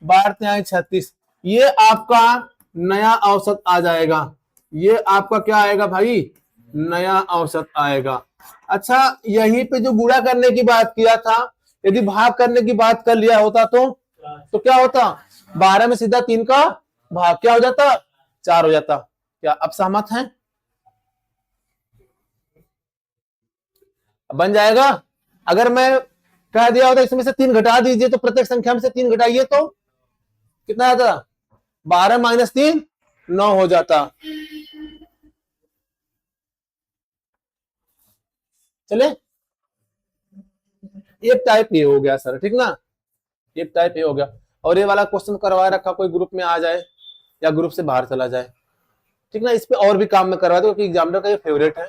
Speaker 1: 12 36, ये आपका नया औसत आ जाएगा। ये आपका क्या आएगा भाई? नया औसत आएगा। अच्छा, यहीं पे जो गुणा करने की बात किया था, यदि भाग करने की बात कर लिया होता तो क्या होता? 12 में सीधा 3 का भाग क्या हो जाता, 4 हो जाता। क्या अब सहमत हैं? बन जाएगा। अगर मैं कह दिया होता इसमें से 3 घटा दीजिए तो प्रत्येक संख्या में से 3 घटाइए तो कितना आता, 12 माइनस 3 9 हो जाता। चले, एक टाइप ये हो गया सर, ठीक ना, एक टाइप ये हो गया। और ये वाला क्वेश्चन करवा रखा, कोई ग्रुप में आ जाए या ग्रुप से बाहर चला जाए, ठीक ना, इस पे और भी काम में करवा दो क्योंकि एग्जामिनर का ये फेवरेट है।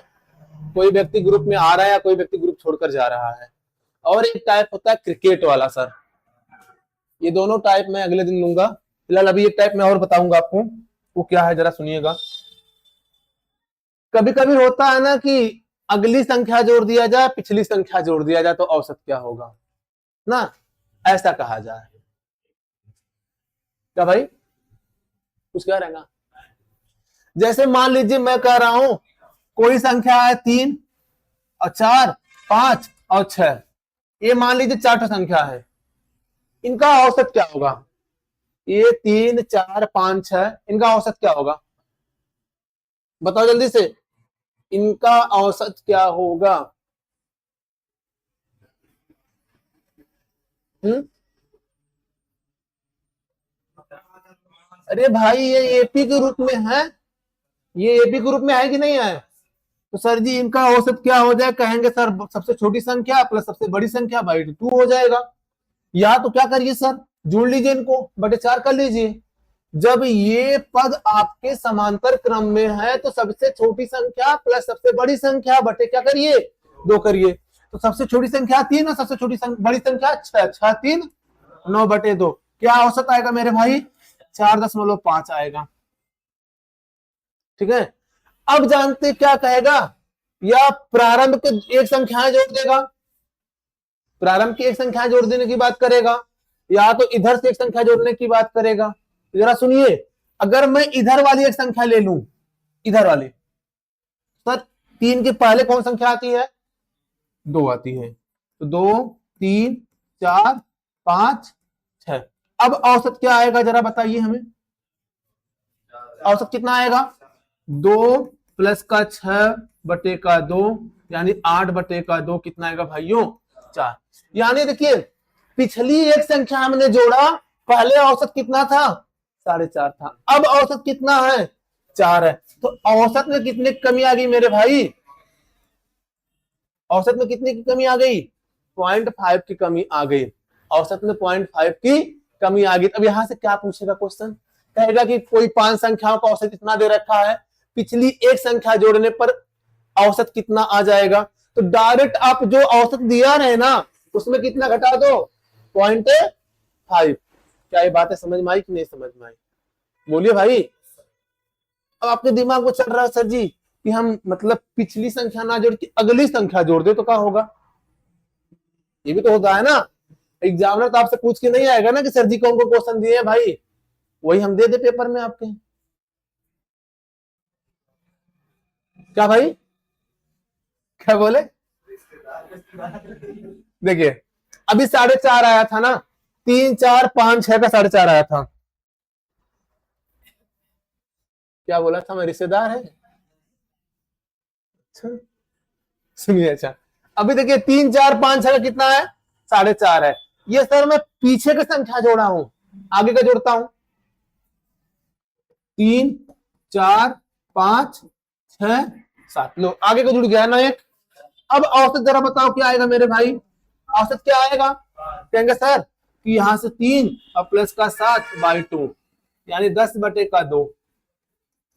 Speaker 1: कोई व्यक्ति ग्रुप में आ रहा है या कोई व्यक्ति ग्रुप छोड़कर जा रहा है। और एक टाइप होता है क्रिकेट वाला सर, ये दोनों टाइप मैं अगले दिन लूंगा। फिलहाल अभी एक टाइप मैं और बताऊंगा आपको, वो क्या है जरा सुनिएगा। कभी कभी होता है ना कि अगली संख्या जोड़ दिया जाए, पिछली संख्या जोड़ दिया जाए तो औसत क्या होगा ना, ऐसा कहा जाए। क्या भाई कुछ कह रहेगा? जैसे मान लीजिए मैं कह रहा हूं कोई संख्या है 3 और 4 5 और 6, ये मान लीजिए 4 संख्या है, इनका औसत क्या होगा? ये 3 4 5 6, इनका औसत क्या होगा? बताओ जल्दी से, इनका औसत क्या होगा? अरे भाई ये एपी के रूप में है, ये एपी के रूप में है कि नहीं है? तो सर जी इनका औसत क्या हो जाए, कहेंगे सर सबसे छोटी संख्या प्लस सबसे बड़ी संख्या बाई 2 हो जाएगा। या तो क्या करिए सर, जोड़ लीजिए इनको, बटे 4 कर लीजिए। जब ये पद आपके समांतर क्रम में है तो सबसे छोटी संख्या प्लस सबसे बड़ी संख्या बटे क्या करिए 2 करिए। तो सबसे छोटी संख्या 3 और सबसे छोटी बड़ी संख्या 6, 6 3 9 बटे 2, क्या औसत आएगा मेरे भाई? 4.5 आएगा। ठीक है, अब जानते क्या कहेगा, या प्रारंभ के एक संख्याएं जोड़ देगा, प्रारंभ की एक संख्या जोड़ देने की बात करेगा, या तो इधर से एक संख्या जोड़ने की बात करेगा। जरा सुनिए, अगर मैं इधर वाली एक संख्या ले लूं, इधर वाली, सर 3 के पहले कौन संख्या आती है? 2 आती है, तो 2 3 4 5 6। अब औसत क्या आएगा जरा बताइए हमें, औसत कितना आएगा? 2 प्लस का 6 बटे का 2 यानी 8 बटे का 2 कितना आएगा भाइयों? 4। यानी देखिए पिछली एक संख्या हमने जोड़ा, पहले औसत कितना था? 4.5 था, अब औसत कितना है? 4 है। तो औसत में कितने की कमी आ गई मेरे भाई? औसत में कितने की कमी आ गई? 0.5 की कमी आ गई, औसत में 0.5 की कमी आ गई। अब यहां से क्या पूछेगा क्वेश्चन, कहेगा कि कोई 5 संख्याओं का औसत इतना दे रखा है, पिछली एक संख्या जोड़ने पर औसत कितना आ जाएगा? तो डायरेक्ट आप जो औसत दिया रहे ना उसमें कितना घटा दो? 0.5। क्या ये बातें समझ में आई कि नहीं समझ में आई? बोलिए भाई। अब आपके दिमाग में चल रहा है सर जी कि हम मतलब पिछली संख्या ना जोड़ के अगली संख्या जोड़ दे तो क्या होगा? ये भी तो होता है ना, एग्जामिनर तो आपसे पूछ के नहीं आएगा ना कि सर जी कौन को क्वेश्चन दिए हैं भाई, वही हम दे दे पेपर में आपके। क्या भाई क्या बोले? देखिए अभी 4.5 आया था ना, 3 4 5 6 का 4.5 आया था। क्या बोला था, मैं रिश्तेदार है? अच्छा सुनिए, अच्छा अभी देखिए 3 4 5 6 का कितना है? 4.5 है। ये सर मैं पीछे की संख्या जोड़ा हूं, आगे का जोड़ता हूं, 3 4 5 6 7, लो आगे का जुड़ गया है ना एक। अब औसत जरा बताओ क्या आएगा मेरे भाई? औसत क्या आएगा? कहेंगे सर कि यहां से 3 और प्लस का 7 बाई 2 यानी 10 बटे का 2,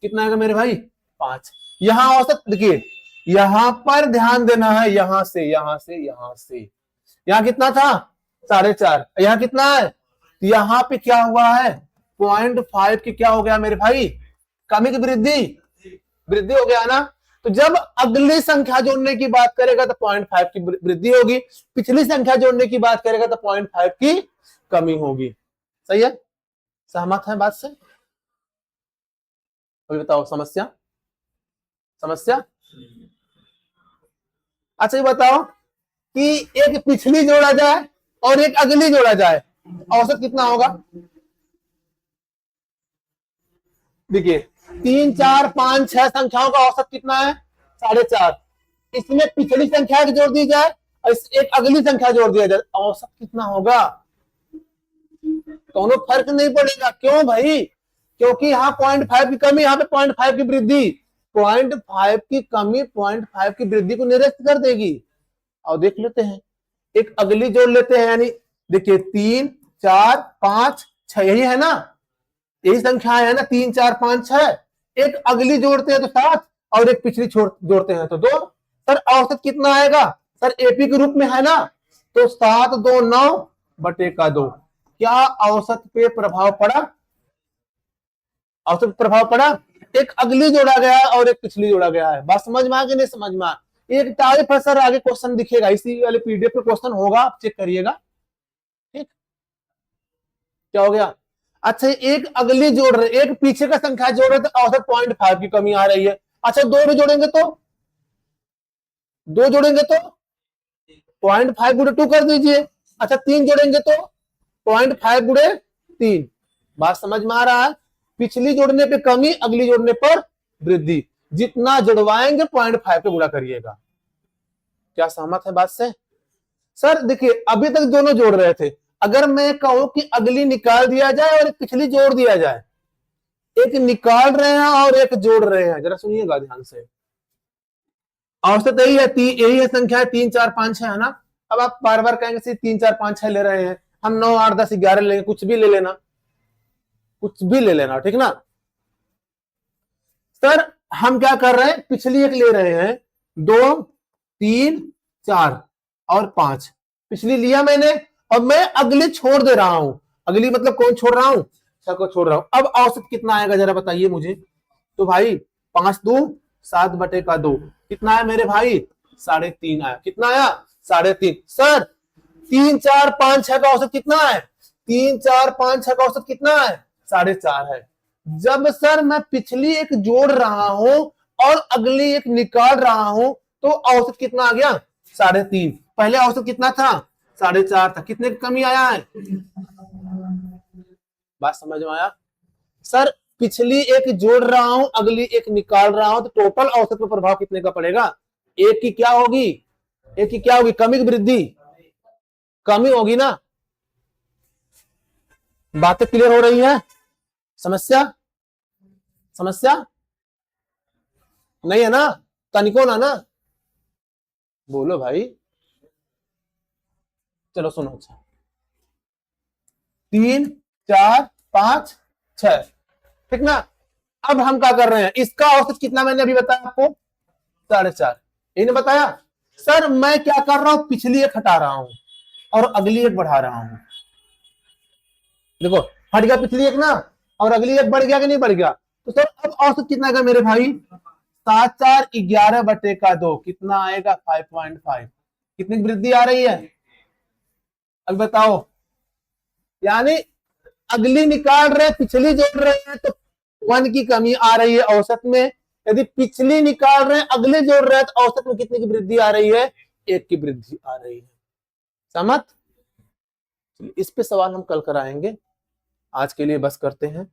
Speaker 1: कितना आएगा मेरे भाई? 5। यहां औसत देखिए, यहां पर ध्यान देना है, यहां से यहां से यहां से, यहां कितना था? 4.5। यहां कितना है? तो यहां पे क्या हुआ है? 0.5 की क्या हो गया मेरे भाई? कमी की वृद्धि, वृद्धि हो गया ना। तो जब अगली संख्या जोड़ने की बात करेगा तो 0.5 की वृद्धि होगी, पिछली संख्या जोड़ने की बात करेगा तो 0.5 की कमी होगी। सही है, सहमत है बात से? अभी बताओ समस्या, समस्या। अच्छा ये बताओ कि एक पिछली जोड़ा जाए और एक अगली जोड़ा जाए, औसत कितना होगा? देखिए 3 4 5 6 संख्याओं का औसत कितना है 4.5। इसमें पिछली संख्या जोड़ दी जाए और एक अगली संख्या जोड़ दिया जाए, औसत कितना होगा? दोनों फर्क नहीं पड़ेगा। क्यों भाई? क्योंकि यहाँ 0.5 की कमी, यहाँ पे 0.5 की वृद्धि। 0.5 की कमी 0.5 की वृद्धि को निरस्त कर देगी। और देख लेते हैं, एक अगली जोड़ लेते हैं, यानी देखिए 3 4 5 6 यही है ना, यही संख्याएं है ना, 3 4 5 6। एक अगली जोड़ते हैं तो 7 और एक पिछली जोड़ते हैं तो 2। सर औसत कितना आएगा? सर एपी के रूप में है ना, तो 7 2 9 बटे का 2। क्या औसत पे प्रभाव पड़ा? औसत प्रभाव पड़ा। एक अगली जोड़ा गया और एक पिछली जोड़ा गया है। बात समझ में आ गई? नहीं समझ में आ? एक टाइप है सर, आगे क्वेश्चन दिखेगा, इसी वाले पीडीएफ पे क्वेश्चन होगा, आप चेक करिएगा। ठीक, क्या हो गया? अच्छा, एक अगली जोड़ रहे, एक पीछे का संख्या जोड़ रहे तो औसत 0.5 की कमी आ रही है। अच्छा, दो भी जोड़ेंगे तो 0.5 गुणे 2 कर दीजिए। अच्छा, 3 जोड़ेंगे तो 0.5 गुणे 3। बात समझ में आ रहा है? पिछली जोड़ने पे कमी, अगली जोड़ने पर वृद्धि। जितना जुड़वाएंगे 0.5 पे गुणा करिएगा। क्या सहमत है बात से? सर देखिए, अभी तक दोनों जोड़ रहे थे, अगर मैं कहूं कि अगली निकाल दिया जाए और एक पिछली जोड़ दिया जाए, एक निकाल रहे हैं और एक जोड़ रहे हैं, जरा सुनिएगा ध्यान से। औसत यही है, यही है संख्या 3 4 5 6 है ना। अब आप बार बार कहेंगे 3 4 5 6 ले रहे हैं, हम 9 8 10 11 लेंगे, कुछ भी ले लेना, कुछ भी ले लेना, ठीक ना। सर हम क्या कर रहे हैं, पिछली एक ले रहे हैं, 2 3 4 और 5, पिछली लिया मैंने और मैं अगली छोड़ दे रहा हूं। अगली मतलब कौन छोड़ रहा हूं? 6 को छोड़ रहा हूं। अब औसत कितना आएगा जरा बताइए मुझे। तो भाई 5 2 7 बटे का 2 कितना है मेरे भाई? 3.5 आया। कितना आया? 3.5। सर 3 4 5 6 का औसत कितना है? 3 4 5 6 का औसत कितना है? 4.5 है। जब सर मैं पिछली एक जोड़ रहा हूं और अगली एक निकाल रहा हूं तो औसत कितना आ गया? 3.5। पहले औसत कितना था? 4.5 था। कितने की कमी आया है? बात समझ में आया? सर पिछली एक जोड़ रहा हूं, अगली एक निकाल रहा हूं, तो टोटल औसत पर प्रभाव कितने का पड़ेगा? एक की क्या होगी? एक की क्या होगी? कमी की वृद्धि? कमी होगी ना। बातें क्लियर हो रही है? समस्या नहीं है ना? तनिको ना बोलो भाई। चलो सुनो। अच्छा, 3 4 5 6, ठीक ना। अब हम क्या कर रहे हैं, इसका औसत कितना मैंने अभी बताया आपको? 4.5। इन्हें बताया। सर मैं क्या कर रहा हूं, पिछली एक हटा रहा हूं और अगली एक बढ़ा रहा हूं। देखो हट गया पिछली एक ना, और अगली एक बढ़ गया कि नहीं बढ़ गया? तो सर अब औसत कितना आएगा मेरे भाई? 7 4 11 बटे का 2 कितना आएगा? 5.5। कितनी वृद्धि आ रही है अब बताओ? यानी अगली निकाल रहे, पिछली जोड़ रहे हैं तो 1 की कमी आ रही है औसत में। यदि पिछली निकाल रहे हैं, अगले जोड़ रहे हैं तो औसत में कितने की वृद्धि आ रही है? 1 की वृद्धि आ रही है। समझ? इस पे सवाल हम कल कराएंगे, आज के लिए बस करते हैं।